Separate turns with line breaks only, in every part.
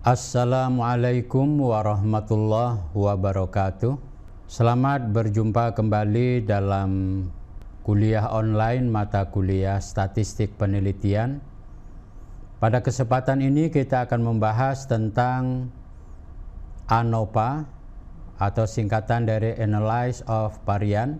Assalamualaikum warahmatullahi wabarakatuh. Selamat berjumpa kembali dalam kuliah online mata kuliah Statistik Penelitian. Pada kesempatan ini kita akan membahas tentang ANOPA atau singkatan dari Analysis of Variance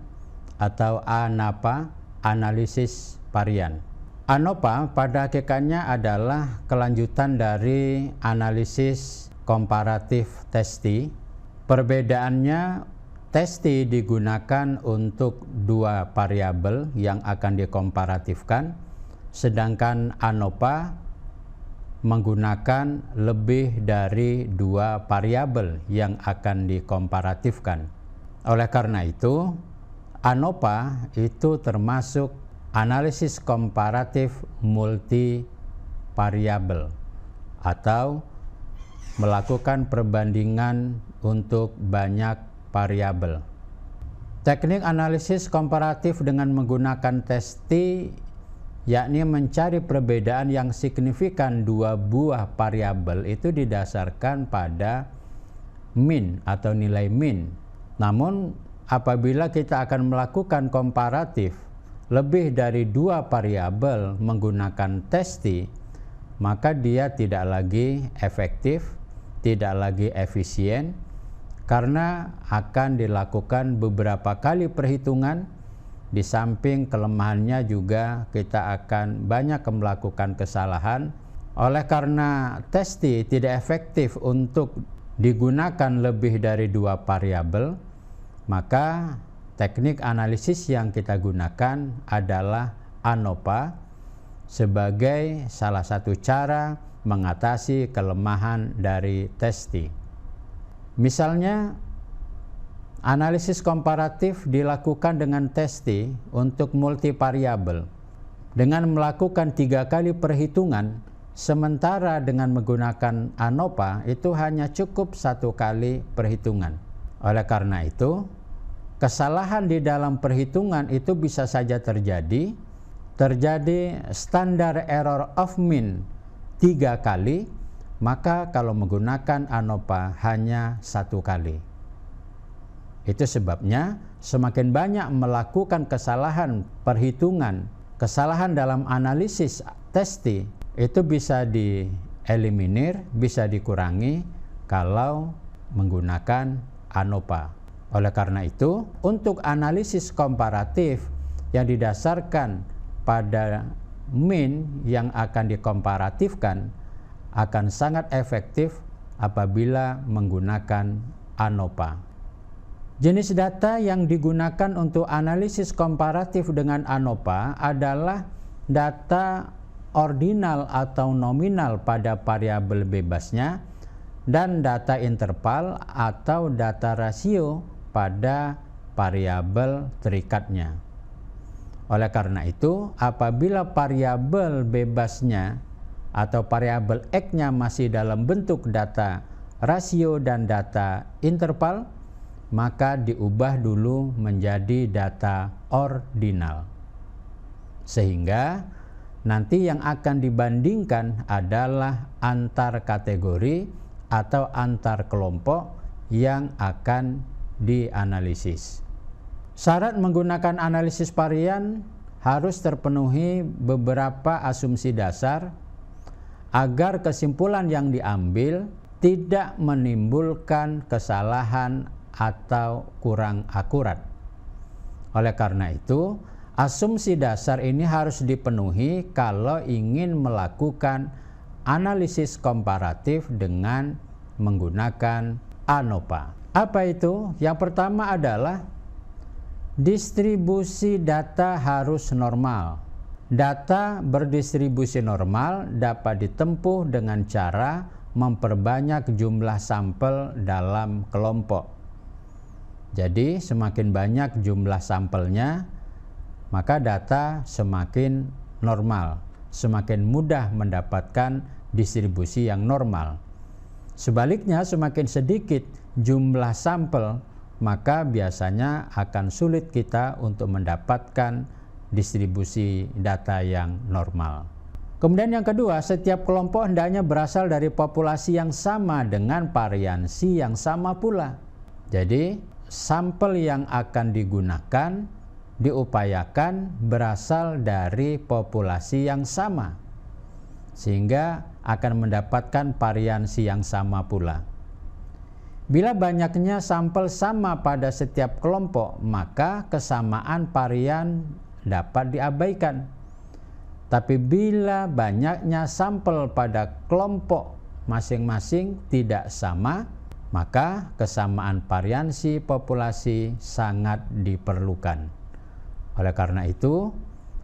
atau ANAPA, analisis varian. ANOPA pada hakikatnya adalah kelanjutan dari analisis komparatif testi. Perbedaannya, testi digunakan untuk dua variabel yang akan dikomparatifkan, sedangkan ANOPA menggunakan lebih dari dua variabel yang akan dikomparatifkan. Oleh karena itu, ANOPA itu termasuk analisis komparatif multivariabel atau melakukan perbandingan untuk banyak variabel. Teknik analisis komparatif dengan menggunakan testi yakni mencari perbedaan yang signifikan dua buah variabel itu didasarkan pada mean atau nilai mean. Namun apabila kita akan melakukan komparatif lebih dari dua variabel menggunakan testi, maka dia tidak lagi efektif, tidak lagi efisien, karena akan dilakukan beberapa kali perhitungan. Di samping kelemahannya juga kita akan banyak melakukan kesalahan. Oleh karena testi tidak efektif untuk digunakan lebih dari dua variabel, maka teknik analisis yang kita gunakan adalah ANOPA sebagai salah satu cara mengatasi kelemahan dari testi. Misalnya, analisis komparatif dilakukan dengan testi untuk multivariabel dengan melakukan 3 kali perhitungan, sementara dengan menggunakan ANOPA itu hanya cukup 1 kali perhitungan. Oleh karena itu, kesalahan di dalam perhitungan itu bisa saja terjadi standar error of mean 3 kali, maka kalau menggunakan ANOPA hanya 1 kali. Itu sebabnya semakin banyak melakukan kesalahan perhitungan, kesalahan dalam analisis testi, itu bisa dieliminir, bisa dikurangi kalau menggunakan ANOPA. Oleh karena itu, untuk analisis komparatif yang didasarkan pada mean yang akan dikomparatifkan akan sangat efektif apabila menggunakan ANOPA. Jenis data yang digunakan untuk analisis komparatif dengan ANOPA adalah data ordinal atau nominal pada variabel bebasnya dan data interval atau data rasio pada variabel terikatnya. Oleh karena itu, apabila variabel bebasnya atau variabel X-nya masih dalam bentuk data rasio dan data interval, maka diubah dulu menjadi data ordinal. Sehingga nanti yang akan dibandingkan adalah antar kategori atau antar kelompok yang akan dianalisis. Syarat menggunakan analisis varian harus terpenuhi beberapa asumsi dasar agar kesimpulan yang diambil tidak menimbulkan kesalahan atau kurang akurat. Oleh karena itu, asumsi dasar ini harus dipenuhi kalau ingin melakukan analisis komparatif dengan menggunakan ANOPA. Apa itu? Yang pertama adalah distribusi data harus normal. Data berdistribusi normal dapat ditempuh dengan cara memperbanyak jumlah sampel dalam kelompok. Jadi semakin banyak jumlah sampelnya, maka data semakin normal, semakin mudah mendapatkan distribusi yang normal. Sebaliknya, semakin sedikit jumlah sampel, maka biasanya akan sulit kita untuk mendapatkan distribusi data yang normal. Kemudian yang kedua, setiap kelompok hendaknya berasal dari populasi yang sama dengan variansi yang sama pula. Jadi, sampel yang akan digunakan diupayakan berasal dari populasi yang sama, sehingga akan mendapatkan variansi yang sama pula. Bila banyaknya sampel sama pada setiap kelompok, maka kesamaan varian dapat diabaikan. Tapi bila banyaknya sampel pada kelompok masing-masing tidak sama, maka kesamaan variansi populasi sangat diperlukan. Oleh karena itu,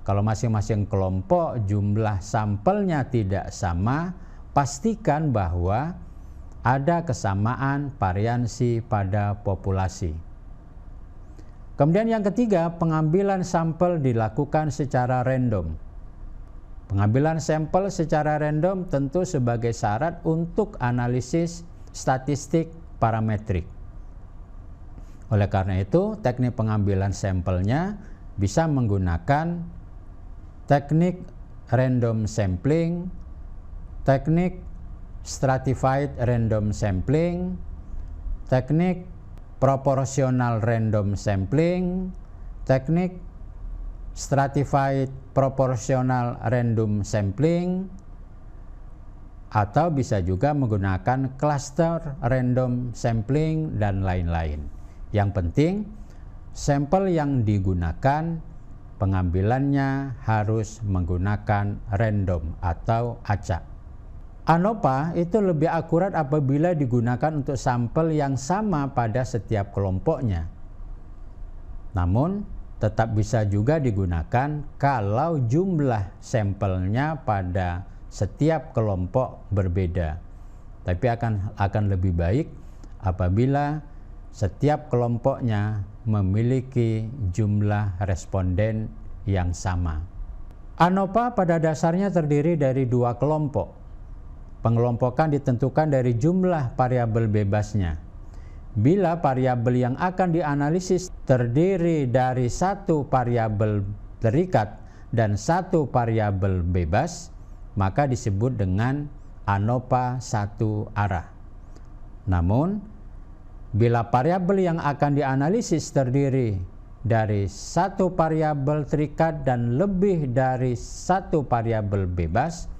kalau masing-masing kelompok jumlah sampelnya tidak sama, pastikan bahwa ada kesamaan variansi pada populasi. Kemudian yang ketiga, pengambilan sampel dilakukan secara random. Pengambilan sampel secara random tentu sebagai syarat untuk analisis statistik parametrik. Oleh karena itu, teknik pengambilan sampelnya bisa menggunakan teknik random sampling, teknik stratified random sampling, teknik proportional random sampling, teknik stratified proportional random sampling, atau bisa juga menggunakan cluster random sampling dan lain-lain. Yang penting, sampel yang digunakan pengambilannya harus menggunakan random atau acak. ANOVA itu lebih akurat apabila digunakan untuk sampel yang sama pada setiap kelompoknya. Namun, tetap bisa juga digunakan kalau jumlah sampelnya pada setiap kelompok berbeda. Tapi akan lebih baik apabila setiap kelompoknya memiliki jumlah responden yang sama. ANOVA pada dasarnya terdiri dari dua kelompok. Pengelompokan ditentukan dari jumlah variabel bebasnya. Bila variabel yang akan dianalisis terdiri dari satu variabel terikat dan satu variabel bebas, maka disebut dengan ANOVA satu arah. Namun, bila variabel yang akan dianalisis terdiri dari satu variabel terikat dan lebih dari satu variabel bebas,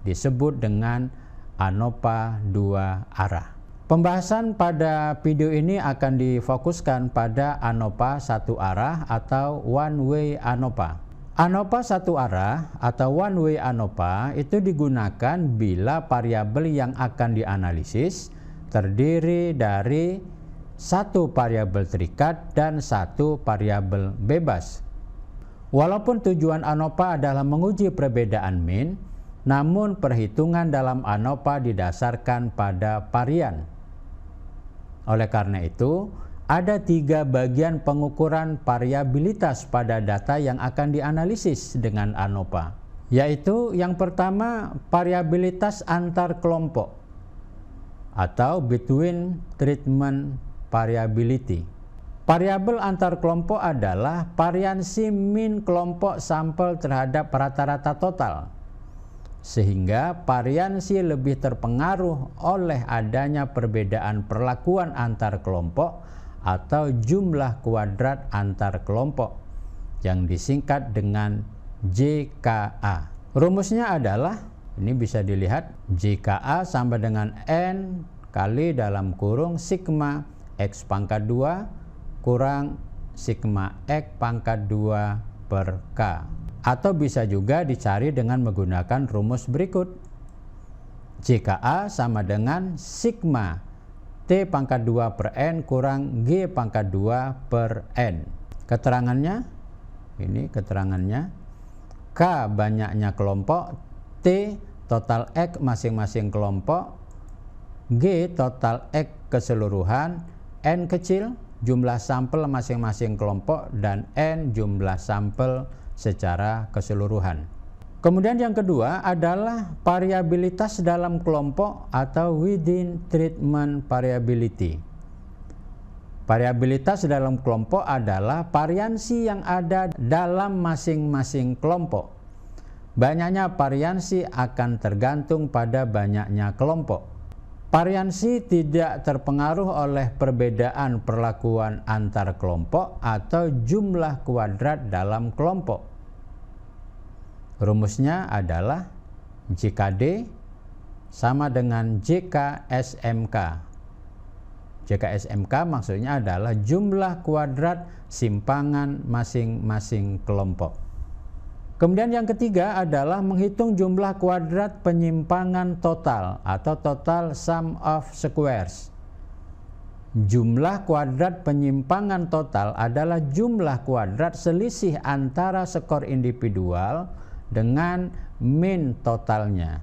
disebut dengan ANOVA dua arah. Pembahasan pada video ini akan difokuskan pada ANOVA satu arah atau one way ANOVA. ANOVA satu arah atau one way ANOVA itu digunakan bila variabel yang akan dianalisis terdiri dari satu variabel terikat dan satu variabel bebas. Walaupun tujuan ANOVA adalah menguji perbedaan mean, namun perhitungan dalam ANOVA didasarkan pada varian. Oleh karena itu, ada 3 bagian pengukuran variabilitas pada data yang akan dianalisis dengan ANOVA, yaitu yang pertama variabilitas antar kelompok atau between treatment variability. Variabel antar kelompok adalah variansi mean kelompok sampel terhadap rata-rata total, sehingga variansi lebih terpengaruh oleh adanya perbedaan perlakuan antar kelompok atau jumlah kuadrat antar kelompok yang disingkat dengan JKA. Rumusnya adalah, ini bisa dilihat, JKA sama dengan N kali dalam kurung sigma X pangkat 2 kurang sigma X pangkat 2 per K. Atau bisa juga dicari dengan menggunakan rumus berikut. JKA sama dengan sigma T pangkat 2 per N kurang G pangkat 2 per N. Keterangannya, ini keterangannya. K banyaknya kelompok, T total X masing-masing kelompok, G total X keseluruhan, N kecil jumlah sampel masing-masing kelompok, dan N jumlah sampel secara keseluruhan. Kemudian yang kedua adalah variabilitas dalam kelompok atau within treatment variability. Variabilitas dalam kelompok adalah variansi yang ada dalam masing-masing kelompok. Banyaknya variansi akan tergantung pada banyaknya kelompok. Variansi tidak terpengaruh oleh perbedaan perlakuan antar kelompok atau jumlah kuadrat dalam kelompok. Rumusnya adalah JKD sama dengan JKSMK. JKSMK maksudnya adalah jumlah kuadrat simpangan masing-masing kelompok. Kemudian yang ketiga adalah menghitung jumlah kuadrat penyimpangan total atau total sum of squares. Jumlah kuadrat penyimpangan total adalah jumlah kuadrat selisih antara skor individual dengan mean totalnya,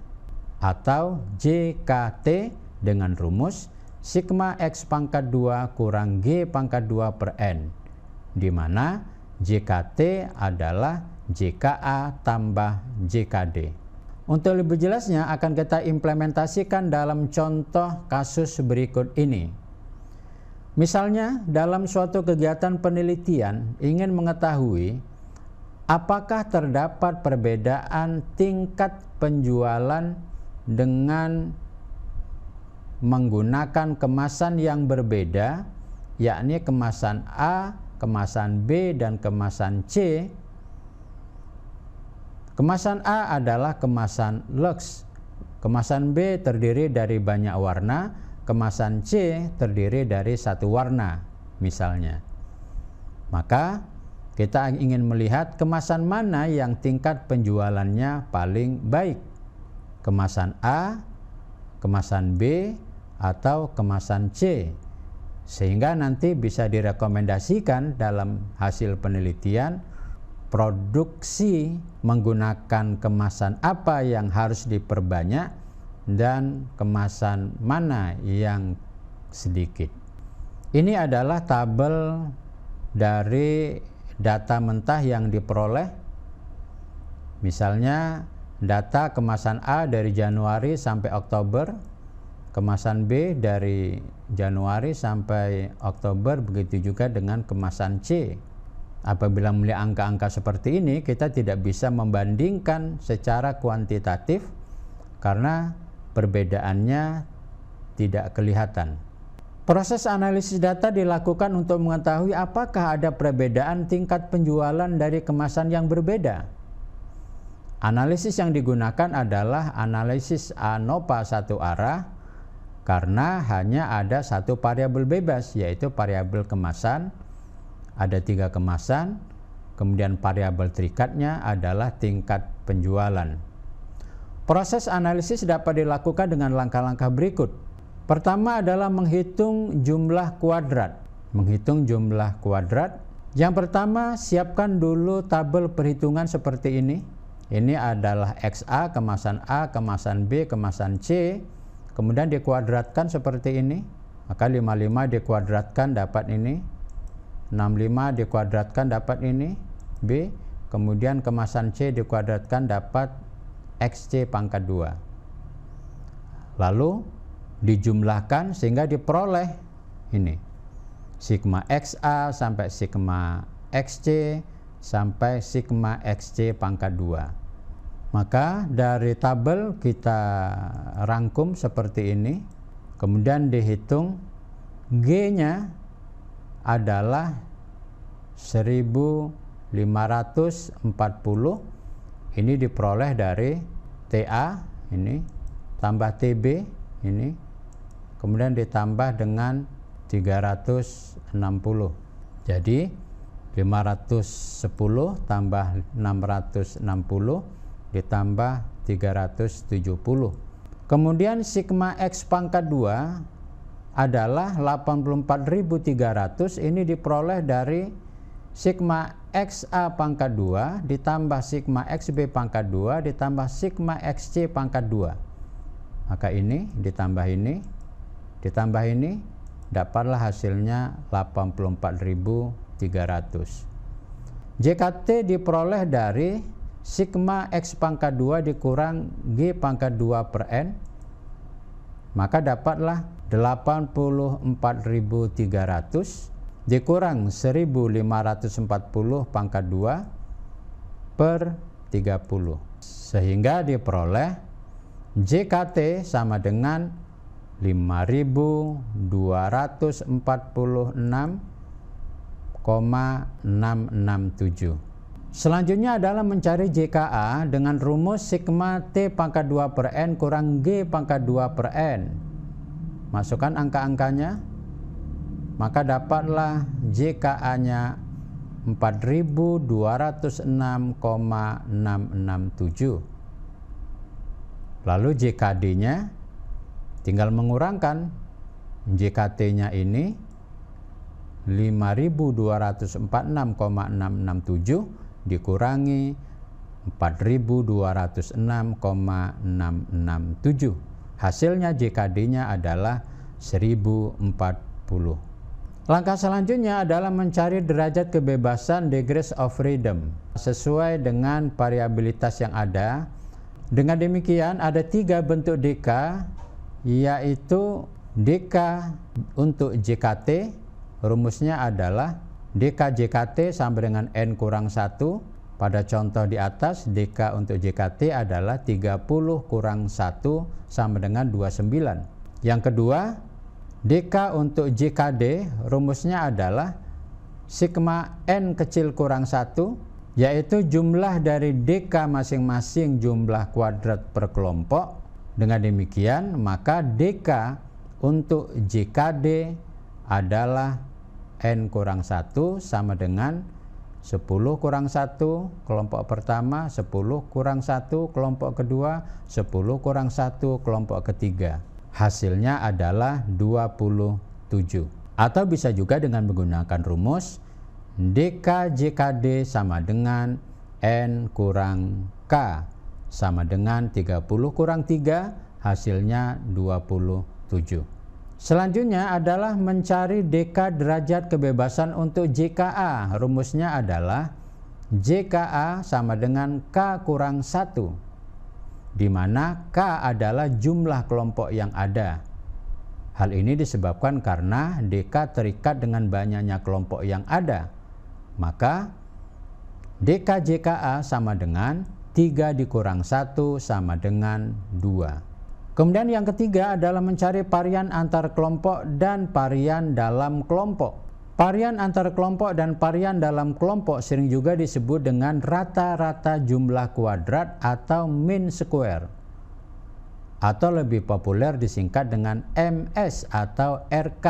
atau JKT dengan rumus sigma X pangkat 2 kurang G pangkat 2 per N, di mana JKT adalah JKA tambah JKD. Untuk lebih jelasnya akan kita implementasikan dalam contoh kasus berikut ini. Misalnya dalam suatu kegiatan penelitian ingin mengetahui apakah terdapat perbedaan tingkat penjualan dengan menggunakan kemasan yang berbeda, yakni kemasan A, kemasan B, dan kemasan C. Kemasan A adalah kemasan luxe, kemasan B terdiri dari banyak warna, kemasan C terdiri dari satu warna misalnya. Maka kita ingin melihat kemasan mana yang tingkat penjualannya paling baik, kemasan A, kemasan B, atau kemasan C, sehingga nanti bisa direkomendasikan dalam hasil penelitian produksi menggunakan kemasan apa yang harus diperbanyak dan kemasan mana yang sedikit. Ini adalah tabel dari data mentah yang diperoleh. Misalnya data kemasan A dari Januari sampai Oktober, kemasan B dari Januari sampai Oktober, begitu juga dengan kemasan C. Apabila melihat angka-angka seperti ini, kita tidak bisa membandingkan secara kuantitatif karena perbedaannya tidak kelihatan. Proses analisis data dilakukan untuk mengetahui apakah ada perbedaan tingkat penjualan dari kemasan yang berbeda. Analisis yang digunakan adalah analisis ANOVA satu arah karena hanya ada satu variabel bebas, yaitu variabel kemasan. Ada 3 kemasan, kemudian variabel terikatnya adalah tingkat penjualan. Proses analisis dapat dilakukan dengan langkah-langkah berikut. Pertama adalah menghitung jumlah kuadrat. Menghitung jumlah kuadrat. Yang pertama, siapkan dulu tabel perhitungan seperti ini. Ini adalah XA, kemasan A, kemasan B, kemasan C. Kemudian dikuadratkan seperti ini. Maka 55 dikuadratkan dapat ini. 65 dikuadratkan dapat ini B, kemudian kemasan C dikuadratkan dapat XC pangkat 2. Lalu dijumlahkan sehingga diperoleh ini sigma XA sampai sigma XC sampai sigma XC pangkat 2. Maka dari tabel kita rangkum seperti ini, kemudian dihitung G-nya adalah 1540. Ini diperoleh dari TA ini tambah TB ini, kemudian ditambah dengan 360. Jadi 510 tambah 660 ditambah 370. Kemudian sigma X pangkat 2 adalah 84.300. Ini diperoleh dari sigma XA pangkat 2 ditambah sigma XB pangkat 2 ditambah sigma XC pangkat 2. Maka ini ditambah ini dapatlah hasilnya 84.300. JKT diperoleh dari sigma X pangkat 2 dikurang G pangkat 2 per N, maka dapatlah 84.300 dikurang 1540 pangkat 2 per 30. Sehingga diperoleh JKT sama dengan 5.246,667. Selanjutnya adalah mencari JKA dengan rumus sigma T pangkat 2 per N kurang G pangkat 2 per N. Masukkan angka-angkanya, maka dapatlah JKA-nya 4.206,667. Lalu JKD-nya tinggal mengurangkan JKT-nya ini 5.246,667 dikurangi 4.206,667. Hasilnya JKD-nya adalah 1040. Langkah selanjutnya adalah mencari derajat kebebasan degrees of freedom sesuai dengan variabilitas yang ada. Dengan demikian ada 3 bentuk DK, yaitu DK untuk JKT, rumusnya adalah DK JKT sama dengan N kurang 1. Pada contoh di atas, DK untuk JKT adalah 30 kurang 1 sama dengan 29. Yang kedua, DK untuk JKD, rumusnya adalah sigma N kecil kurang 1, yaitu jumlah dari DK masing-masing jumlah kuadrat per kelompok. Dengan demikian, maka DK untuk JKD adalah N kurang 1 sama dengan 10 kurang 1 kelompok pertama, 10 kurang 1 kelompok kedua, 10 kurang 1 kelompok ketiga. Hasilnya adalah 27. Atau bisa juga dengan menggunakan rumus DK JKD sama dengan N kurang K sama dengan 30 kurang 3, hasilnya 27. Selanjutnya adalah mencari DK derajat kebebasan untuk JKA. Rumusnya adalah JKA sama dengan K kurang 1, di mana K adalah jumlah kelompok yang ada. Hal ini disebabkan karena DK terikat dengan banyaknya kelompok yang ada. Maka DK JKA sama dengan 3 dikurang 1 sama dengan 2. Kemudian yang ketiga adalah mencari varian antar kelompok dan varian dalam kelompok. Varian antar kelompok dan varian dalam kelompok sering juga disebut dengan rata-rata jumlah kuadrat atau mean square, atau lebih populer disingkat dengan MS atau RK.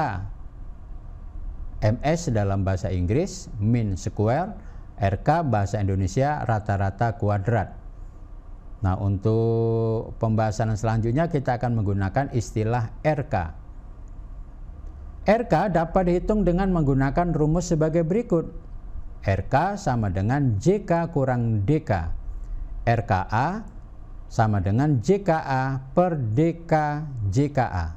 MS dalam bahasa Inggris mean square, RK bahasa Indonesia rata-rata kuadrat. Nah, untuk pembahasan selanjutnya kita akan menggunakan istilah RK. RK dapat dihitung dengan menggunakan rumus sebagai berikut. RK sama dengan JK kurang DK. RKA sama dengan JKA per DK JKA.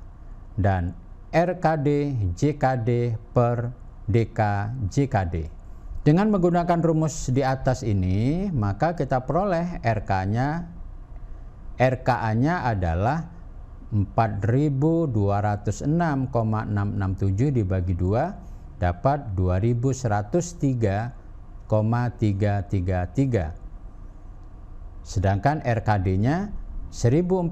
Dan RKD JKD per DK JKD. Dengan menggunakan rumus di atas ini, maka kita peroleh RKA-nya adalah 4.206,667 dibagi 2 dapat 2.103,333. Sedangkan RKD-nya 1040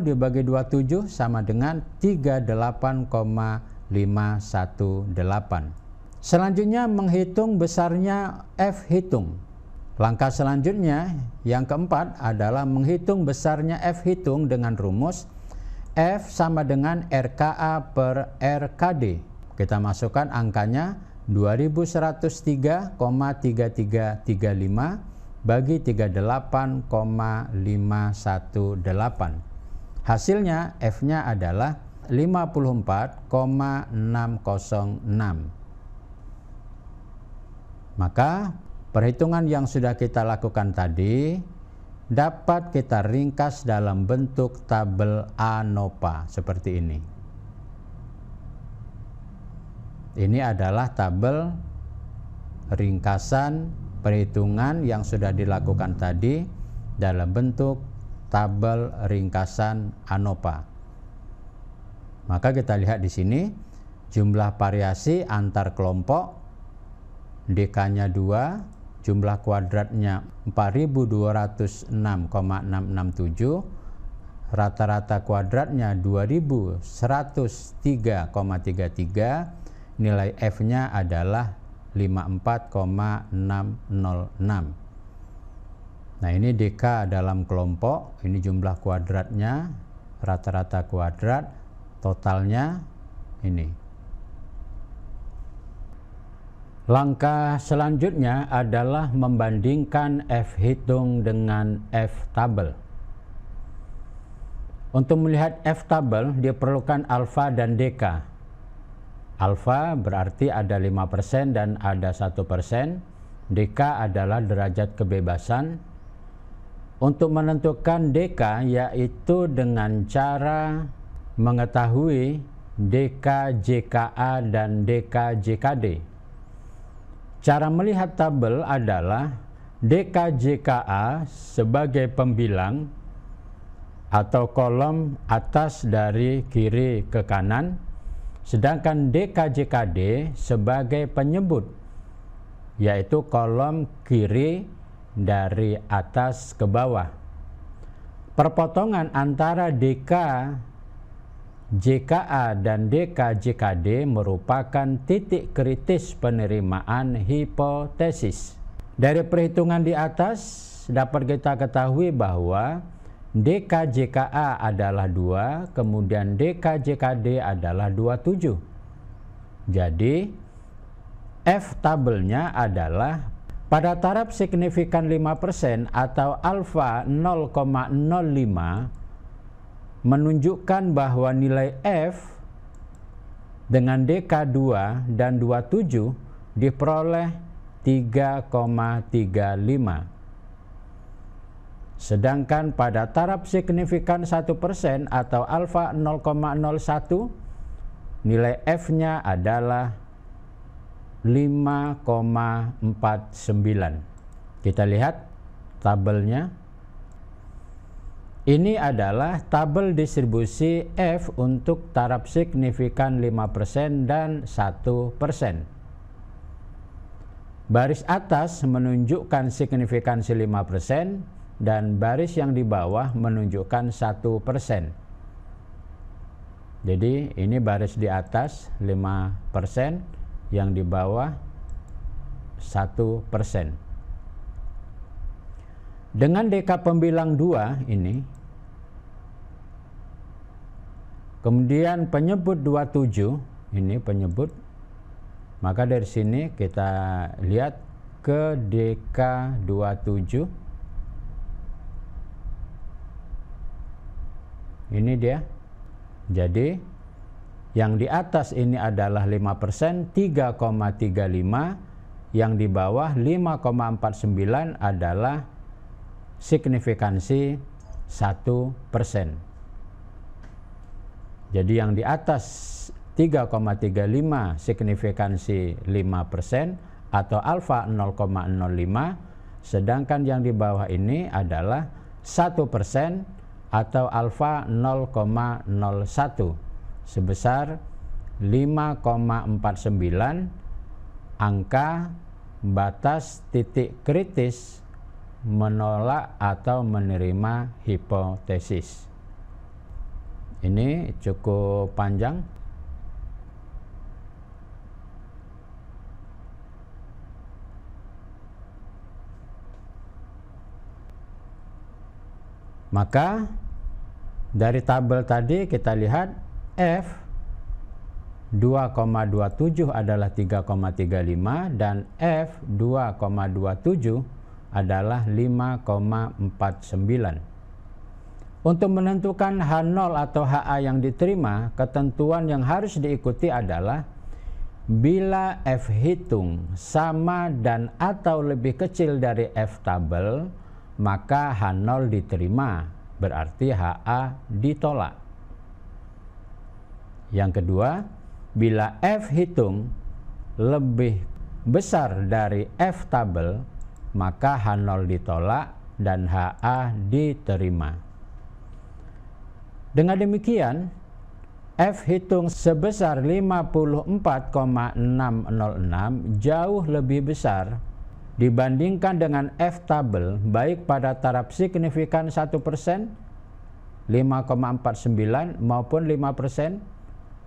dibagi 27 sama dengan 38,518. Selanjutnya menghitung besarnya F hitung. Langkah selanjutnya yang keempat adalah menghitung besarnya F hitung dengan rumus F sama dengan RKA per RKD. Kita masukkan angkanya 2103,3335 bagi 38,518. Hasilnya F-nya adalah 54,606. Maka perhitungan yang sudah kita lakukan tadi dapat kita ringkas dalam bentuk tabel ANOVA seperti ini. Ini adalah tabel ringkasan perhitungan yang sudah dilakukan tadi dalam bentuk tabel ringkasan ANOVA. Maka kita lihat di sini jumlah variasi antar kelompok, DK-nya 2, jumlah kuadratnya 4206,667, rata-rata kuadratnya 2103,33, nilai F-nya adalah 54,606. Nah, ini DK dalam kelompok, ini jumlah kuadratnya, rata-rata kuadrat, totalnya ini. Langkah selanjutnya adalah membandingkan F hitung dengan F tabel. Untuk melihat F tabel diperlukan alfa dan DK. Alfa berarti ada 5% dan ada 1%. DK adalah derajat kebebasan. Untuk menentukan DK yaitu dengan cara mengetahui DK JKA dan DK JKD. Cara melihat tabel adalah DK JKA sebagai pembilang atau kolom atas dari kiri ke kanan, sedangkan DK JKD sebagai penyebut, yaitu kolom kiri dari atas ke bawah. Perpotongan antara DK JKA dan DK JKD merupakan titik kritis penerimaan hipotesis. Dari perhitungan di atas dapat kita ketahui bahwa DK JKA adalah 2, kemudian DK JKD adalah 27. Jadi F tabelnya adalah pada taraf signifikan 5% atau alfa 0,05 menunjukkan bahwa nilai F dengan DK 2 dan 27 diperoleh 3,35. Sedangkan pada taraf signifikan 1% atau alfa 0,01 nilai F-nya adalah 5,49. Kita lihat tabelnya. Ini adalah tabel distribusi F untuk taraf signifikan 5% dan 1%. Baris atas menunjukkan signifikansi 5%. Dan baris yang di bawah menunjukkan 1%. Jadi ini baris di atas 5%, yang di bawah 1%. Dengan DK pembilang 2 ini, kemudian penyebut 27, ini penyebut, maka dari sini kita lihat ke DK 27. Ini dia. Jadi yang di atas ini adalah 5%, 3,35. Yang di bawah 5,49 adalah signifikansi 1%. Jadi yang di atas 3,35 signifikansi 5% atau alfa 0,05, sedangkan yang di bawah ini adalah 1% atau alfa 0,01 sebesar 5,49, angka batas titik kritis menolak atau menerima hipotesis. Ini cukup panjang. Maka dari tabel tadi kita lihat F 2,27 adalah 3,35 dan F 2,27 adalah 5,49. Untuk menentukan H0 atau HA yang diterima, ketentuan yang harus diikuti adalah bila F hitung sama dan atau lebih kecil dari F tabel, maka H0 diterima, berarti HA ditolak. Yang kedua, bila F hitung lebih besar dari F tabel, maka H0 ditolak dan HA diterima. Dengan demikian, F hitung sebesar 54,606 jauh lebih besar dibandingkan dengan F tabel baik pada taraf signifikan 1%, 5,49 maupun 5%,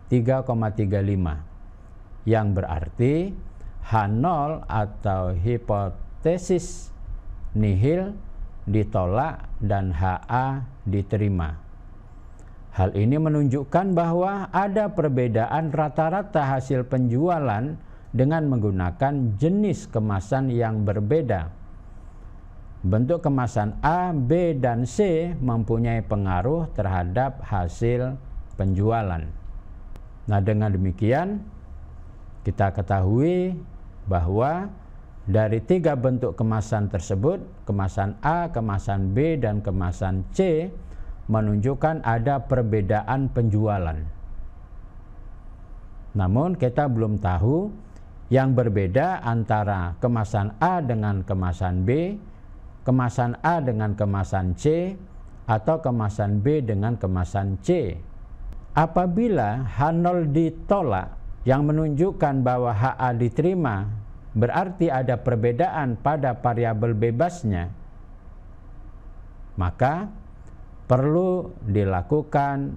3,35, yang berarti H0 atau hipotesis nihil ditolak dan HA diterima. Hal ini menunjukkan bahwa ada perbedaan rata-rata hasil penjualan dengan menggunakan jenis kemasan yang berbeda. Bentuk kemasan A, B, dan C mempunyai pengaruh terhadap hasil penjualan. Nah, dengan demikian kita ketahui bahwa dari 3 bentuk kemasan tersebut, kemasan A, kemasan B, dan kemasan C menunjukkan ada perbedaan penjualan. Namun kita belum tahu yang berbeda antara kemasan A dengan kemasan B, kemasan A dengan kemasan C, atau kemasan B dengan kemasan C. Apabila H0 ditolak yang menunjukkan bahwa HA diterima, berarti ada perbedaan pada variabel bebasnya, maka perlu dilakukan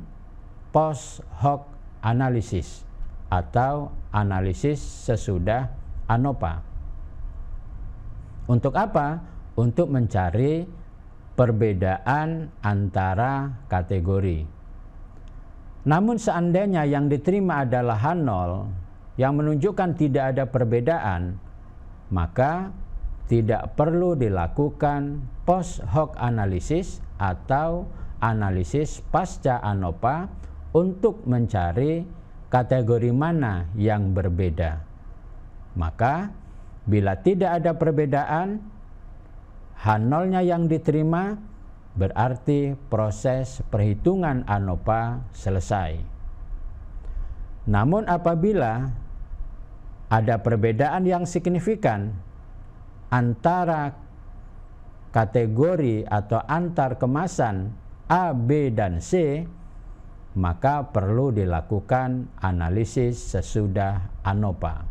post hoc analisis atau analisis sesudah ANOVA. Untuk apa? Untuk mencari perbedaan antara kategori. Namun seandainya yang diterima adalah H0 yang menunjukkan tidak ada perbedaan, maka tidak perlu dilakukan post hoc analisis atau analisis pasca ANOVA untuk mencari kategori mana yang berbeda. Maka bila tidak ada perbedaan, H0-nya yang diterima, berarti proses perhitungan ANOVA selesai. Namun apabila ada perbedaan yang signifikan antara kategori atau antar kemasan A, B, dan C, maka perlu dilakukan analisis sesudah ANOVA.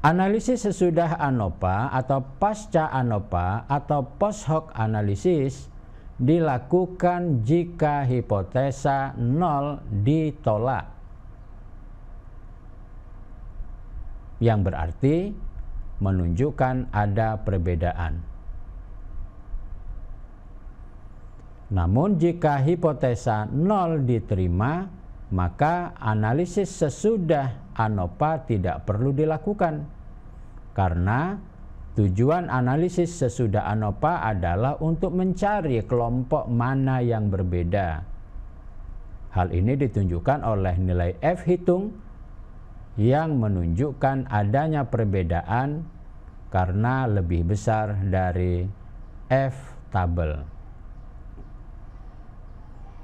Analisis sesudah ANOVA atau pasca ANOVA atau post hoc analisis dilakukan jika hipotesa 0 ditolak, yang berarti menunjukkan ada perbedaan. Namun jika hipotesa 0 diterima, maka analisis sesudah ANOVA tidak perlu dilakukan, karena tujuan analisis sesudah ANOVA adalah untuk mencari kelompok mana yang berbeda. Hal ini ditunjukkan oleh nilai F hitung yang menunjukkan adanya perbedaan karena lebih besar dari F tabel.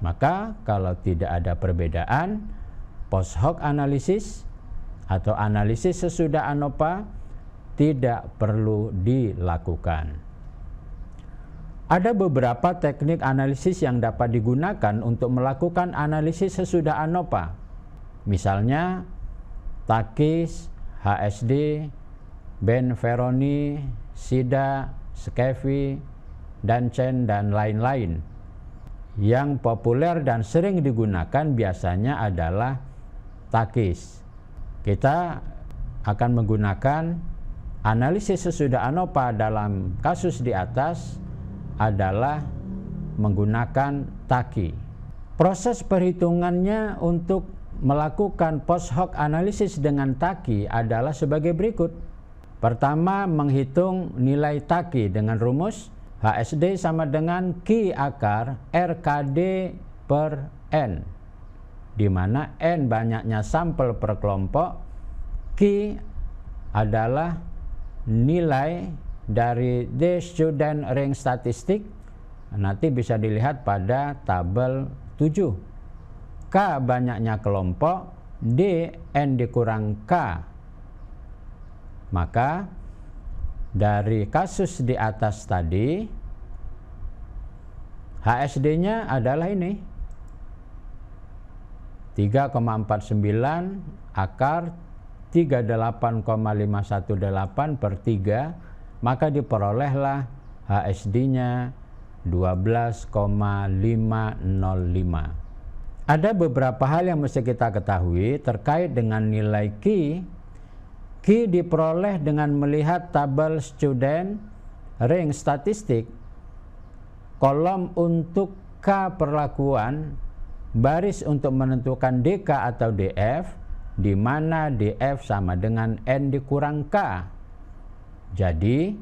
Maka kalau tidak ada perbedaan, post hoc analisis atau analisis sesudah ANOVA tidak perlu dilakukan. Ada beberapa teknik analisis yang dapat digunakan untuk melakukan analisis sesudah ANOVA. Misalnya Takis, HSD, Ben-Ferroni, Sida, Skevi, Danchen, dan lain-lain. Yang populer dan sering digunakan biasanya adalah Takis. Kita akan menggunakan analisis sesudah ANOVA dalam kasus di atas adalah menggunakan Taki. Proses perhitungannya untuk melakukan post hoc analisis dengan Taki adalah sebagai berikut. Pertama, menghitung nilai Taki dengan rumus HSD sama dengan Q akar RKD per N, di mana N banyaknya sampel per kelompok, Q adalah nilai dari The Student Rank Statistic, nanti bisa dilihat pada tabel 7. K banyaknya kelompok, D N dikurang K. Maka dari kasus di atas tadi, HSD-nya adalah ini 3,49 akar 38,518 per 3, maka diperolehlah HSD-nya 12,505. Ada beberapa hal yang mesti kita ketahui terkait dengan nilai Q. Q diperoleh dengan melihat tabel student rank statistik, kolom untuk K perlakuan, baris untuk menentukan DK atau DF, di mana DF sama dengan N dikurang K. Jadi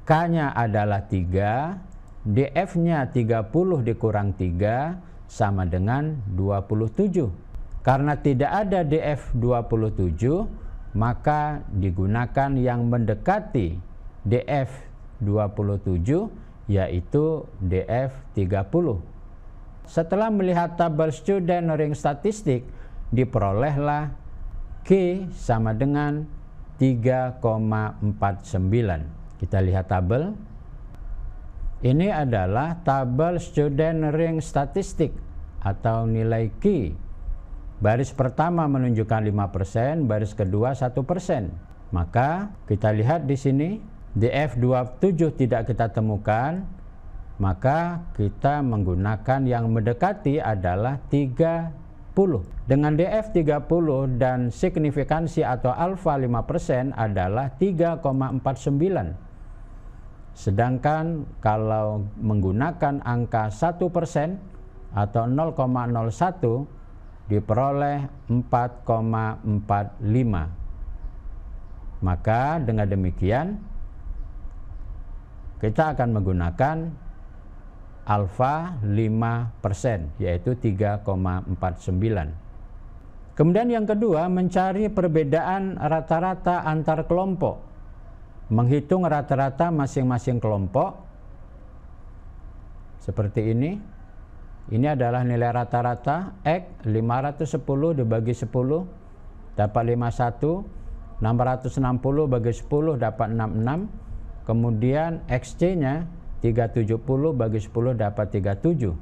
K-nya adalah 3, DF-nya 30 dikurang 3 sama dengan 27. Karena tidak ada DF 27, maka digunakan yang mendekati DF 27, yaitu DF 30. Setelah melihat tabel student rank statistik, diperolehlah Q sama dengan 3,49. Kita lihat tabel. Ini adalah tabel student rank statistik atau nilai Q. Baris pertama menunjukkan 5%, baris kedua 1%. Maka kita lihat di sini DF 27 tidak kita temukan, maka kita menggunakan yang mendekati adalah 30. Dengan DF 30 dan signifikansi atau alfa 5% adalah 3,49. Sedangkan kalau menggunakan angka 1% atau 0,01 diperoleh 4,45. Maka dengan demikian kita akan menggunakan alfa 5%, yaitu 3,49. Kemudian yang kedua, mencari perbedaan rata-rata antar kelompok. Menghitung rata-rata masing-masing kelompok. Seperti ini. Ini adalah nilai rata-rata X 510 dibagi 10 dapat 51, 660 bagi 10 dapat 66. Kemudian XC-nya 370 bagi 10 dapat 37.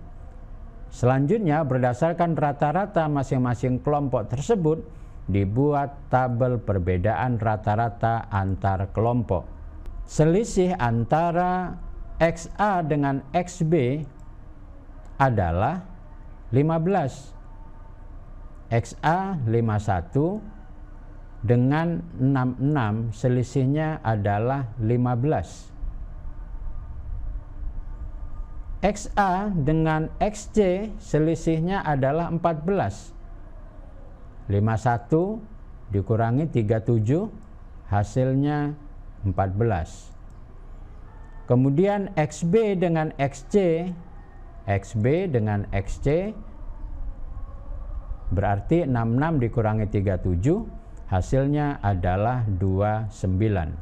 Selanjutnya berdasarkan rata-rata masing-masing kelompok tersebut dibuat tabel perbedaan rata-rata antar kelompok. Selisih antara XA dengan XB adalah 15. XA 51 dengan 66 selisihnya adalah 15. XA dengan XC selisihnya adalah 14. 51 dikurangi 37 hasilnya 14. Kemudian XB dengan XC, XB dengan XC berarti 66 dikurangi 37 hasilnya adalah 29.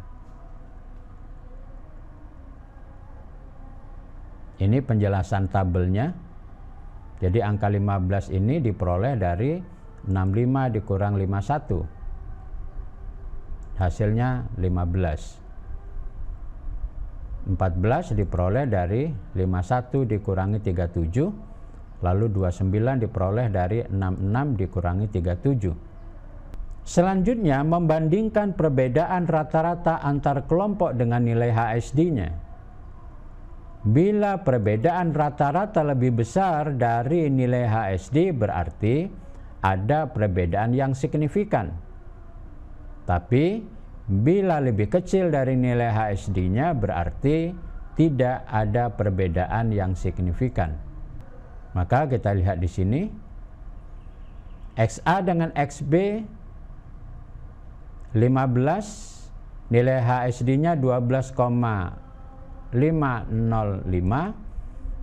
Ini penjelasan tabelnya. Jadi angka 15 ini diperoleh dari 65 dikurang 51. Hasilnya 15. 14 diperoleh dari 51 dikurangi 37. Lalu 29 diperoleh dari 66 dikurangi 37. Selanjutnya membandingkan perbedaan rata-rata antar kelompok dengan nilai HSD-nya. Bila perbedaan rata-rata lebih besar dari nilai HSD berarti ada perbedaan yang signifikan. Tapi bila lebih kecil dari nilai HSD-nya berarti tidak ada perbedaan yang signifikan. Maka kita lihat di sini XA dengan XB 15, nilai HSD-nya 12,505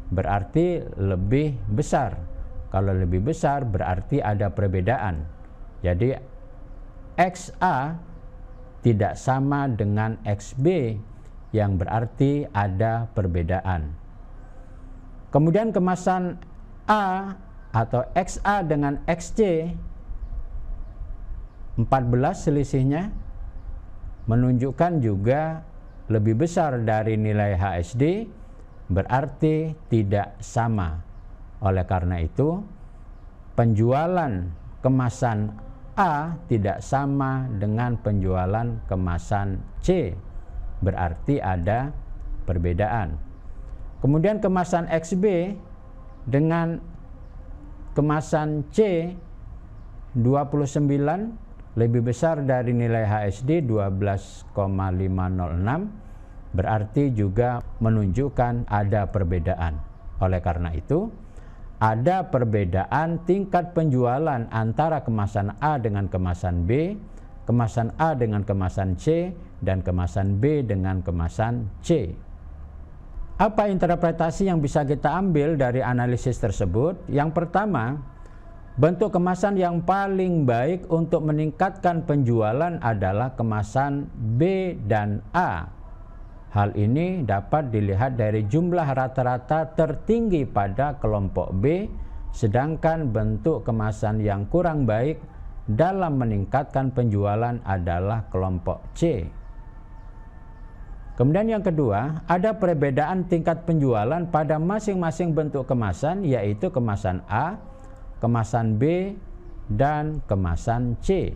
berarti lebih besar. Kalau lebih besar berarti ada perbedaan. Jadi XA tidak sama dengan XB yang berarti ada perbedaan. Kemudian kemasan A atau XA dengan XC 14 selisihnya menunjukkan juga lebih besar dari nilai HSD, berarti tidak sama. Oleh karena itu, penjualan kemasan A tidak sama dengan penjualan kemasan C, berarti ada perbedaan. Kemudian kemasan XB dengan kemasan C 29 lebih besar dari nilai HSD 12,506, berarti juga menunjukkan ada perbedaan. Oleh karena itu, ada perbedaan tingkat penjualan antara kemasan A dengan kemasan B, kemasan A dengan kemasan C, dan kemasan B dengan kemasan C. Apa interpretasi yang bisa kita ambil dari analisis tersebut? Yang pertama, bentuk kemasan yang paling baik untuk meningkatkan penjualan adalah kemasan B dan A. Hal ini dapat dilihat dari jumlah rata-rata tertinggi pada kelompok B, sedangkan bentuk kemasan yang kurang baik dalam meningkatkan penjualan adalah kelompok C. Kemudian yang kedua, ada perbedaan tingkat penjualan pada masing-masing bentuk kemasan, yaitu kemasan A, kemasan B, dan kemasan C.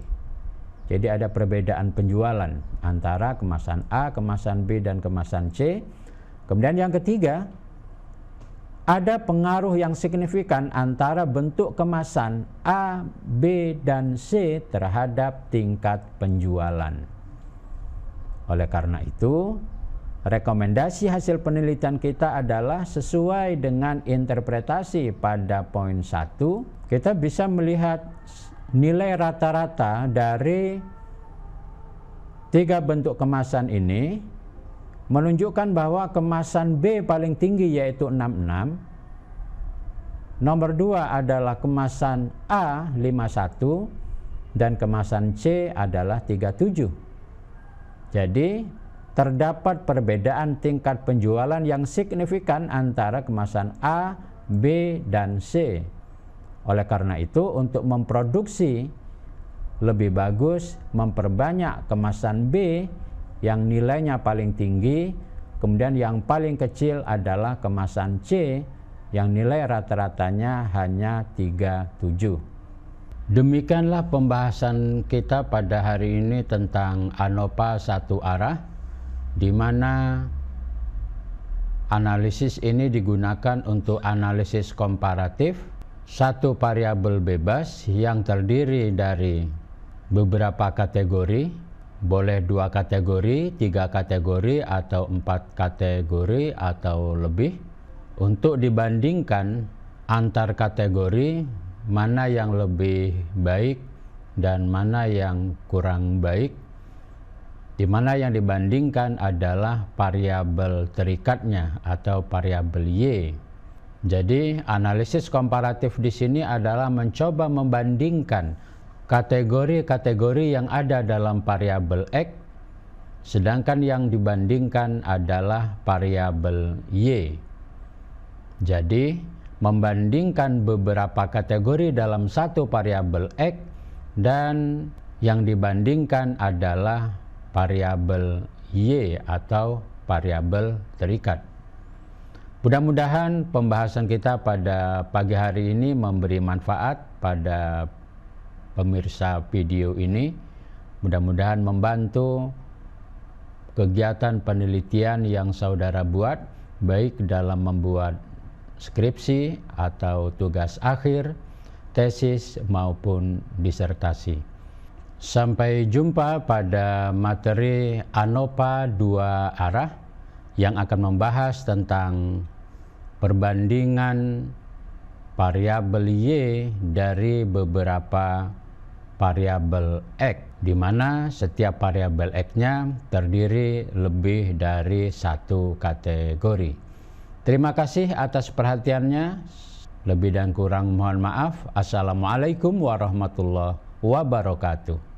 Jadi ada perbedaan penjualan antara kemasan A, kemasan B, dan kemasan C. Kemudian yang ketiga, ada pengaruh yang signifikan antara bentuk kemasan A, B, dan C terhadap tingkat penjualan. Oleh karena itu, rekomendasi hasil penelitian kita adalah sesuai dengan interpretasi pada poin 1, kita bisa melihat nilai rata-rata dari 3 bentuk kemasan ini menunjukkan bahwa kemasan B paling tinggi yaitu 66. Nomor 2 adalah kemasan A 51 dan kemasan C adalah 37. Jadi terdapat perbedaan tingkat penjualan yang signifikan antara kemasan A, B, dan C. Oleh karena itu, untuk memproduksi lebih bagus memperbanyak kemasan B yang nilainya paling tinggi, kemudian yang paling kecil adalah kemasan C yang nilai rata-ratanya hanya 37. Demikianlah pembahasan kita pada hari ini tentang ANOPA satu arah, di mana analisis ini digunakan untuk analisis komparatif satu variabel bebas yang terdiri dari beberapa kategori, boleh 2 kategori, 3 kategori, atau 4 kategori atau lebih, untuk dibandingkan antar kategori mana yang lebih baik dan mana yang kurang baik, di mana yang dibandingkan adalah variabel terikatnya atau variabel Y. Jadi analisis komparatif di sini adalah mencoba membandingkan kategori-kategori yang ada dalam variabel X, sedangkan yang dibandingkan adalah variabel Y. Jadi membandingkan beberapa kategori dalam satu variabel X dan yang dibandingkan adalah variabel Y atau variabel terikat. Mudah-mudahan pembahasan kita pada pagi hari ini memberi manfaat pada pemirsa video ini. Mudah-mudahan membantu kegiatan penelitian yang saudara buat, baik dalam membuat skripsi atau tugas akhir, tesis maupun disertasi. Sampai jumpa pada materi ANOPA 2 arah yang akan membahas tentang perbandingan variabel Y dari beberapa variabel X, di mana setiap variabel X-nya terdiri lebih dari 1 kategori. Terima kasih atas perhatiannya. Lebih dan kurang mohon maaf. Assalamualaikum warahmatullahi wabarakatuh.